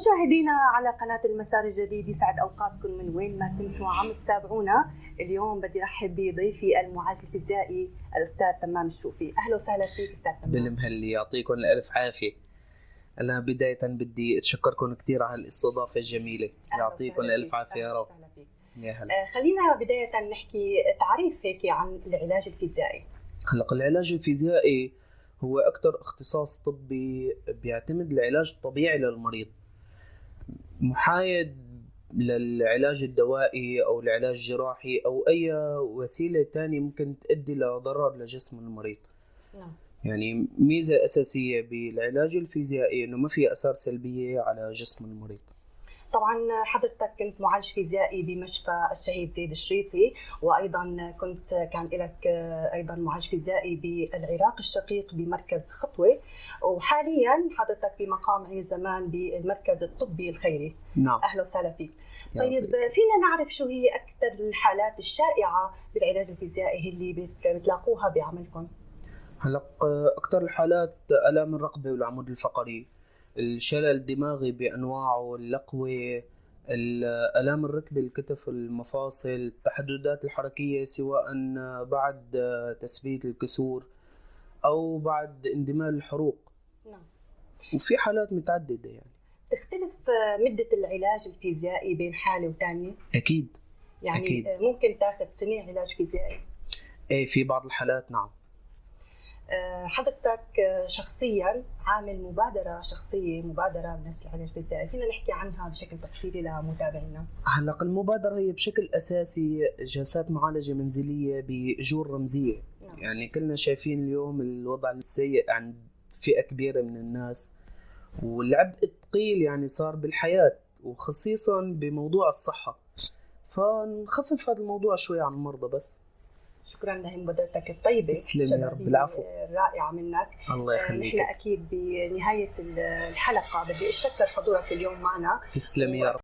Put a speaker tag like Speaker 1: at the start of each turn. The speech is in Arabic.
Speaker 1: مشاهدينا على قناة المسار الجديد، يسعد أوقاتكم من وين ما كنتوا عم تتابعونا. اليوم بدي رحب بضيفي المعالج الفيزيائي الأستاذ تمام الشوفي. أهلا وسهلا فيك أستاذ تمام.
Speaker 2: بالمهلي، يعطيكم الألف عافية. أنا بداية بدي أتشكركم كثير على الاستضافة الجميلة. يعطيكم الألف عافية يا رب.
Speaker 1: يا هلا. خلينا بداية نحكي تعريف هيك عن العلاج الفيزيائي.
Speaker 2: هلا، العلاج الفيزيائي هو أكثر اختصاص طبي بيعتمد العلاج الطبيعي للمريض، محايد للعلاج الدوائي أو العلاج الجراحي أو أي وسيلة تانية ممكن تؤدي لضرر لجسم المريض.
Speaker 1: نعم.
Speaker 2: يعني ميزة أساسية بالعلاج الفيزيائي إنه ما في آثار سلبية على جسم المريض.
Speaker 1: طبعا حضرتك كنت معالج فيزيائي بمشفى الشهيد زيد الشريطي، وايضا كان لك ايضا معالج فيزيائي بالعراق الشقيق بمركز خطوه، وحاليا حضرتك بمقام عين زمان بالمركز الطبي الخيري.
Speaker 2: نعم.
Speaker 1: اهلا وسهلا فيك. طيب، فينا نعرف شو هي اكثر الحالات الشائعه بالعلاج الفيزيائي اللي بتلاقوها بعملكم؟
Speaker 2: هلا، اكثر الحالات الام الرقبه والعمود الفقري، الشلل الدماغي بانواعه، اللقوه، الام الركبه، الكتف، المفاصل، التحددات الحركيه سواء بعد تثبيت الكسور او بعد اندمال الحروق.
Speaker 1: نعم.
Speaker 2: وفي حالات متعدده. يعني
Speaker 1: تختلف مده العلاج الفيزيائي بين حاله وثانيه؟
Speaker 2: اكيد.
Speaker 1: يعني
Speaker 2: أكيد.
Speaker 1: ممكن تاخذ سنين علاج فيزيائي؟
Speaker 2: ايه، في بعض الحالات نعم.
Speaker 1: حضرتك شخصيا عامل مبادرة شخصية، مبادرة من العلاج الفيزيائي، فينا نحكي عنها بشكل تفصيلي لمتابعينا؟
Speaker 2: هلا، المبادرة هي بشكل أساسي جلسات معالجة منزلية بأجور رمزية.
Speaker 1: نعم.
Speaker 2: يعني كلنا شايفين اليوم الوضع السيء عند فئة كبيرة من الناس، والعبء الثقيل يعني صار بالحياة وخصيصا بموضوع الصحة، فنخفف هذا الموضوع شوي عن المرضى بس.
Speaker 1: شكرا لمبادرتك الطيبة.
Speaker 2: تسلم يا رب. العفو.
Speaker 1: رائعة منك.
Speaker 2: الله يخليك.
Speaker 1: نحن أكيد بنهاية الحلقة بدي أشكر حضورك اليوم معنا.
Speaker 2: تسلم يا رب.